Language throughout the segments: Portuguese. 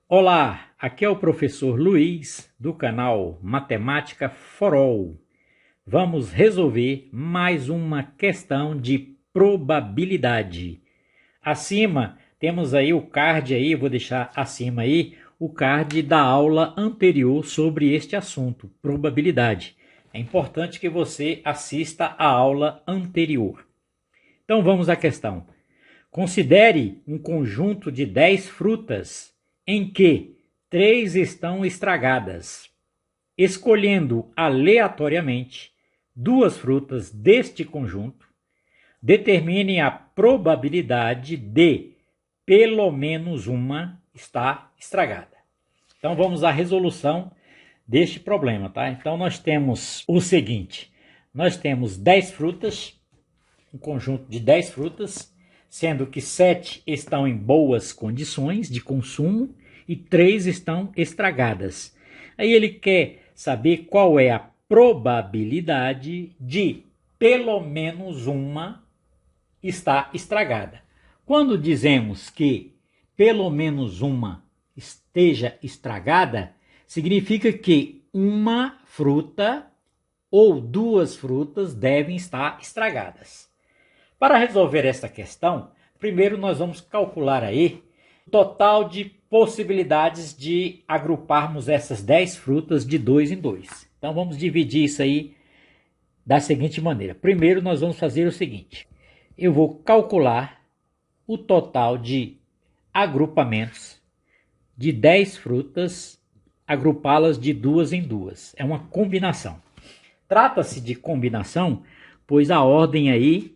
Olá, aqui é o professor Luiz do canal Matemática for All. Vamos resolver mais uma questão de probabilidade. Acima temos aí o card aí, vou deixar acima aí o card da aula anterior sobre este assunto, probabilidade. É importante que você assista a aula anterior. Então vamos à questão. Considere um conjunto de 10 frutas em que 3 estão estragadas. Escolhendo aleatoriamente 2 frutas deste conjunto, determine a probabilidade de pelo menos uma estar estragada. Então vamos à resolução deste problema, tá? Então nós temos o seguinte: nós temos 10 frutas, um conjunto de 10 frutas, sendo que 7 estão em boas condições de consumo e 3 estão estragadas. Aí ele quer saber qual é a probabilidade de pelo menos uma estar estragada. Quando dizemos que pelo menos uma esteja estragada, significa que uma fruta ou 2 frutas devem estar estragadas. Para resolver esta questão, primeiro nós vamos calcular aí o total de possibilidades de agruparmos essas 10 frutas de 2 em 2. Então vamos dividir isso aí da seguinte maneira. Primeiro nós vamos fazer o seguinte: eu vou calcular o total de agrupamentos de 10 frutas, agrupá-las de 2 em 2. É uma combinação. Trata-se de combinação, pois a ordem aí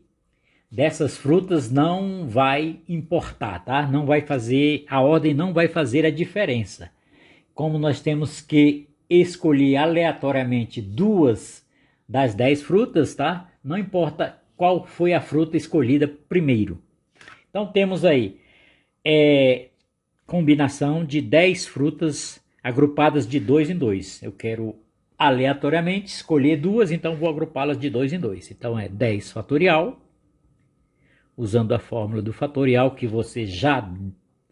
dessas frutas não vai importar, tá? Não vai fazer, a ordem não vai fazer a diferença. Como nós temos que escolher aleatoriamente 2 das 10 frutas, tá? Não importa qual foi a fruta escolhida primeiro. Então temos aí combinação de 10 frutas agrupadas de 2 em 2. Eu quero aleatoriamente escolher 2, então vou agrupá-las de 2 em 2. Então é 10 fatorial, usando a fórmula do fatorial que você já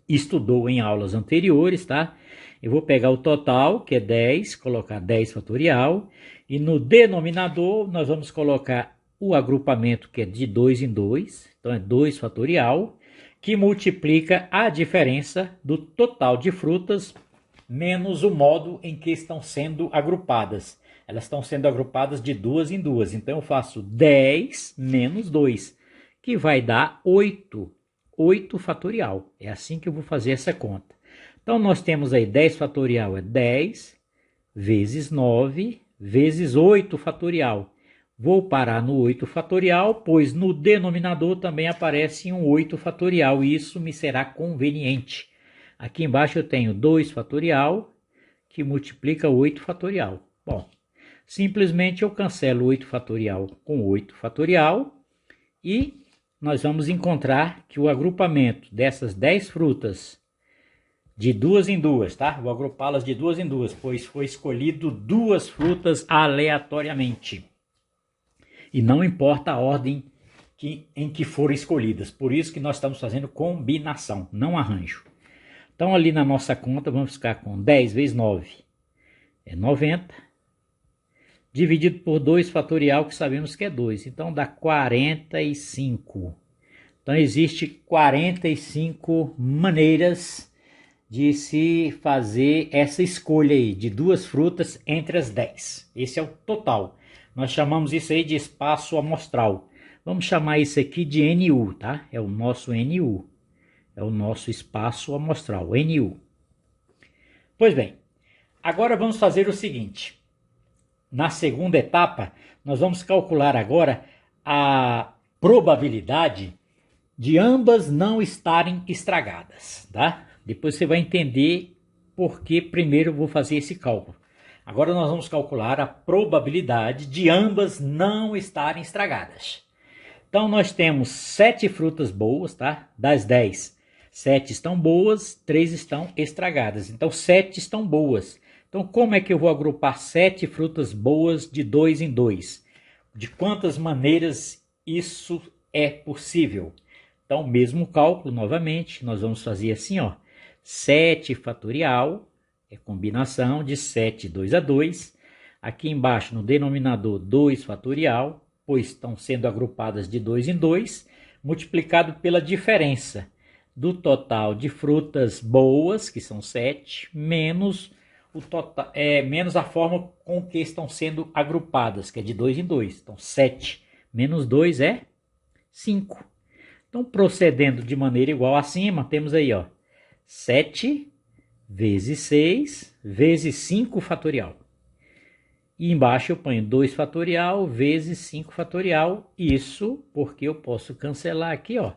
estudou em aulas anteriores, tá? Eu vou pegar o total, que é 10, colocar 10 fatorial, e no denominador nós vamos colocar o agrupamento, que é de 2 em 2, então é 2 fatorial, que multiplica a diferença do total de frutas menos o modo em que estão sendo agrupadas. Elas estão sendo agrupadas de 2 em 2, então eu faço 10 menos 2, que vai dar 8. 8 fatorial. É assim que eu vou fazer essa conta. Então nós temos aí 10 fatorial é 10 vezes 9 vezes 8 fatorial. Vou parar no 8 fatorial, pois no denominador também aparece um 8 fatorial e isso me será conveniente. Aqui embaixo eu tenho 2 fatorial, que multiplica 8 fatorial. Bom, simplesmente eu cancelo 8 fatorial com 8 fatorial e nós vamos encontrar que o agrupamento dessas 10 frutas de 2 em 2, tá? Vou agrupá-las de 2 em 2, pois foi escolhido 2 frutas aleatoriamente. E não importa a ordem em que foram escolhidas. Por isso que nós estamos fazendo combinação, não arranjo. Então ali na nossa conta vamos ficar com 10 vezes 9 é 90. Dividido por 2 fatorial, que sabemos que é 2. Então dá 45. Então existe 45 maneiras de se fazer essa escolha aí de 2 frutas entre as 10. Esse é o total. Nós chamamos isso aí de espaço amostral. Vamos chamar isso aqui de NU, tá? É o nosso NU. É o nosso espaço amostral, NU. Pois bem, agora vamos fazer o seguinte. Na segunda etapa, nós vamos calcular agora a probabilidade de ambas não estarem estragadas, tá? Depois você vai entender por que primeiro eu vou fazer esse cálculo. Agora nós vamos calcular a probabilidade de ambas não estarem estragadas. Então nós temos 7 frutas boas, tá? Das 10, 7 estão boas, 3 estão estragadas. Então 7 estão boas. Então como é que eu vou agrupar 7 frutas boas de 2 em 2? De quantas maneiras isso é possível? Então mesmo cálculo novamente, nós vamos fazer assim, ó. 7 fatorial, é combinação de 7, 2 a 2. Aqui embaixo no denominador 2 fatorial, pois estão sendo agrupadas de 2 em 2, multiplicado pela diferença do total de frutas boas, que são 7, menos o total, menos a forma com que estão sendo agrupadas, que é de 2 em 2. Então 7 menos 2 é 5. Então, procedendo de maneira igual acima, temos aí, ó, 7 vezes 6 vezes 5 fatorial. E embaixo eu ponho 2 fatorial vezes 5 fatorial. Isso porque eu posso cancelar aqui, ó,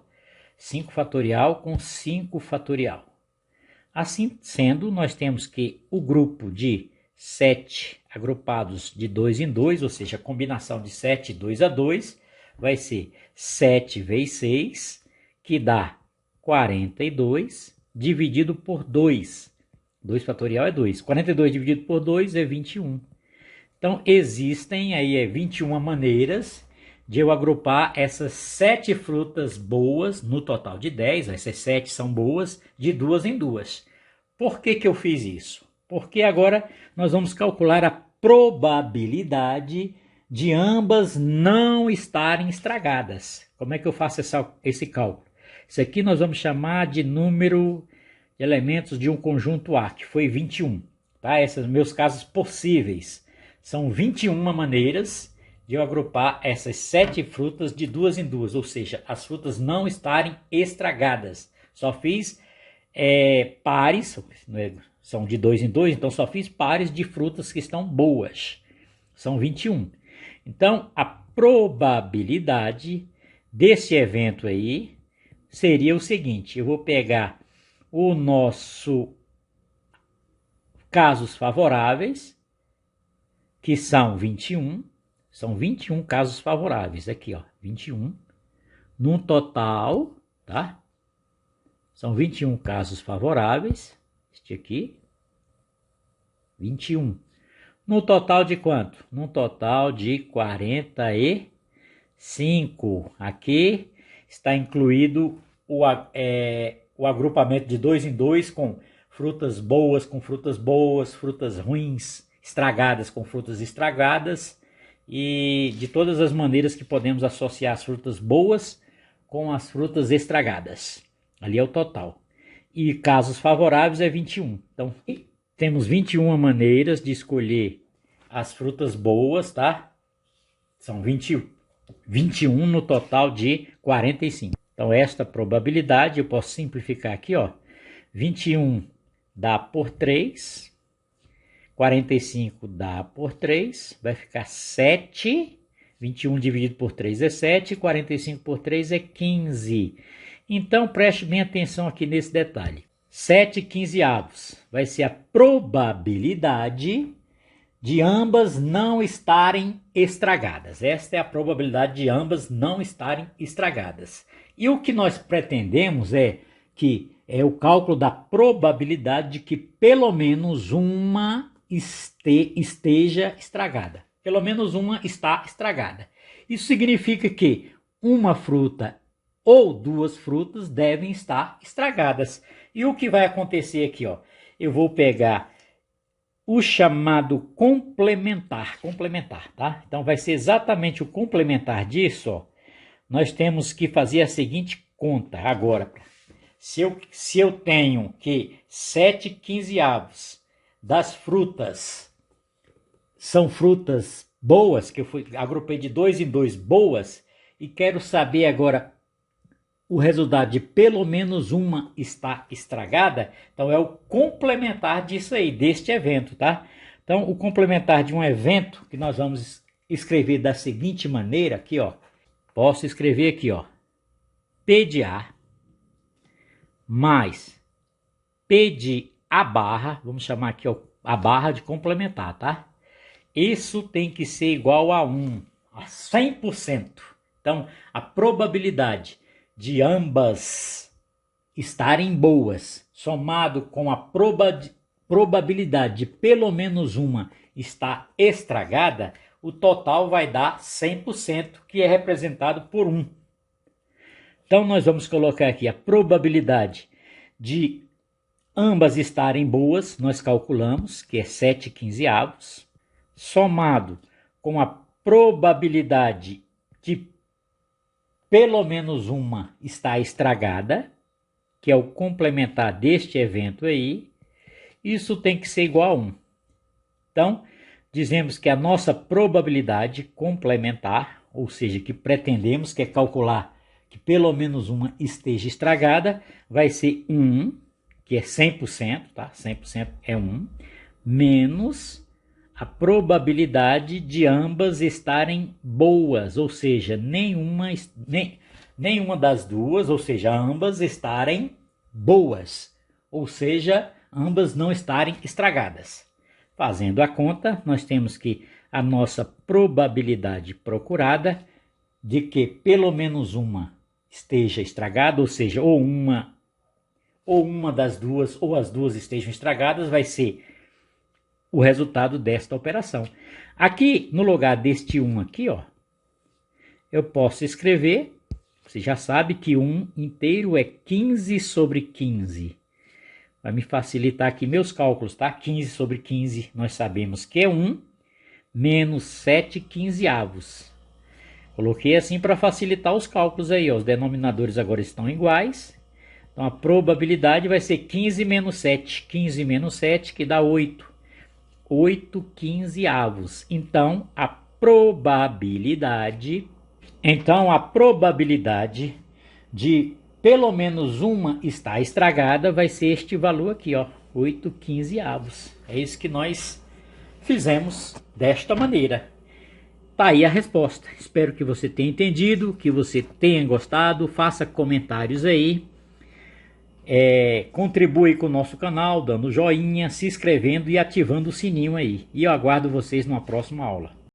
5 fatorial com 5 fatorial. Assim sendo, nós temos que o grupo de 7 agrupados de 2 em 2, ou seja, a combinação de 7 e 2 a 2, vai ser 7 vezes 6, que dá 42, dividido por 2. 2 fatorial é 2. 42 dividido por 2 é 21. Então, existem aí 21 maneiras de eu agrupar essas 7 frutas boas, no total de 10, essas 7 são boas, de 2 em 2. Por que eu fiz isso? Porque agora nós vamos calcular a probabilidade de ambas não estarem estragadas. Como é que eu faço esse cálculo? Isso aqui nós vamos chamar de número de elementos de um conjunto A, que foi 21. Tá? Esses meus casos possíveis. São 21 maneiras de eu agrupar essas 7 frutas de 2 em 2, ou seja, as frutas não estarem estragadas. Só fiz pares, são de 2 em 2, então só fiz pares de frutas que estão boas. São 21. Então, a probabilidade desse evento aí seria o seguinte: eu vou pegar o nosso casos favoráveis, que são 21, são 21 casos favoráveis, aqui ó, 21, num total, tá? São 21 casos favoráveis, este aqui, 21. No total de quanto? No total de 45. Aqui está incluído o agrupamento de 2 em 2 com frutas boas, frutas ruins, estragadas com frutas estragadas, e de todas as maneiras que podemos associar as frutas boas com as frutas estragadas. Ali é o total. E casos favoráveis é 21. Então, temos 21 maneiras de escolher as frutas boas, tá? São 21 no total de 45. Então, esta probabilidade eu posso simplificar aqui, ó. 21 dá por 3. 45 dá por 3, vai ficar 7. 21 dividido por 3 é 7, 45 por 3 é 15. Então, preste bem atenção aqui nesse detalhe. 7 quinzeavos vai ser a probabilidade de ambas não estarem estragadas. Esta é a probabilidade de ambas não estarem estragadas. E o que nós pretendemos é o cálculo da probabilidade de que pelo menos uma esteja estragada. Pelo menos uma está estragada. Isso significa que uma fruta ou 2 frutas devem estar estragadas. E o que vai acontecer aqui, ó? Eu vou pegar o chamado complementar, tá? Então vai ser exatamente o complementar disso, ó. Nós temos que fazer a seguinte conta agora. Se eu tenho que 7 quinzeavos das frutas são frutas boas, que eu agrupei de 2 em 2 boas, e quero saber agora o resultado de pelo menos uma está estragada, então é o complementar disso aí, deste evento, tá? Então, o complementar de um evento que nós vamos escrever da seguinte maneira aqui, ó. Posso escrever aqui, ó. P de A mais P de A barra, vamos chamar aqui, ó, a barra de complementar, tá? Isso tem que ser igual a 1, a 100%. Então, a probabilidade de ambas estarem boas, somado com a probabilidade de pelo menos uma estar estragada, o total vai dar 100%, que é representado por 1. Então, nós vamos colocar aqui a probabilidade de ambas estarem boas, nós calculamos que é 7/15, somado com a probabilidade de pelo menos uma estar estragada, que é o complementar deste evento aí, isso tem que ser igual a 1. Então, dizemos que a nossa probabilidade complementar, ou seja, que pretendemos, que é calcular que pelo menos uma esteja estragada, vai ser 1, que é 100%, tá? 100% é 1, menos a probabilidade de ambas estarem boas, ou seja, nenhuma das duas, ou seja, ambas estarem boas, ou seja, ambas não estarem estragadas. Fazendo a conta, nós temos que a nossa probabilidade procurada de que pelo menos uma esteja estragada, ou seja, ou uma das duas, ou as duas estejam estragadas, vai ser o resultado desta operação. Aqui, no lugar deste 1 aqui, ó, eu posso escrever, você já sabe que 1 inteiro é 15/15. Vai me facilitar aqui meus cálculos, tá? 15/15, nós sabemos que é 1, menos 7/15. Coloquei assim para facilitar os cálculos aí, ó. Os denominadores agora estão iguais. Então a probabilidade vai ser 15 menos 7. 15 menos 7 que dá 8. 8/15. Então a probabilidade de pelo menos uma estar estragada vai ser este valor aqui, ó, 8/15. É isso que nós fizemos desta maneira. Tá aí a resposta. Espero que você tenha entendido, que você tenha gostado. Faça comentários aí. Contribui com o nosso canal, dando joinha, se inscrevendo e ativando o sininho aí. E eu aguardo vocês numa próxima aula.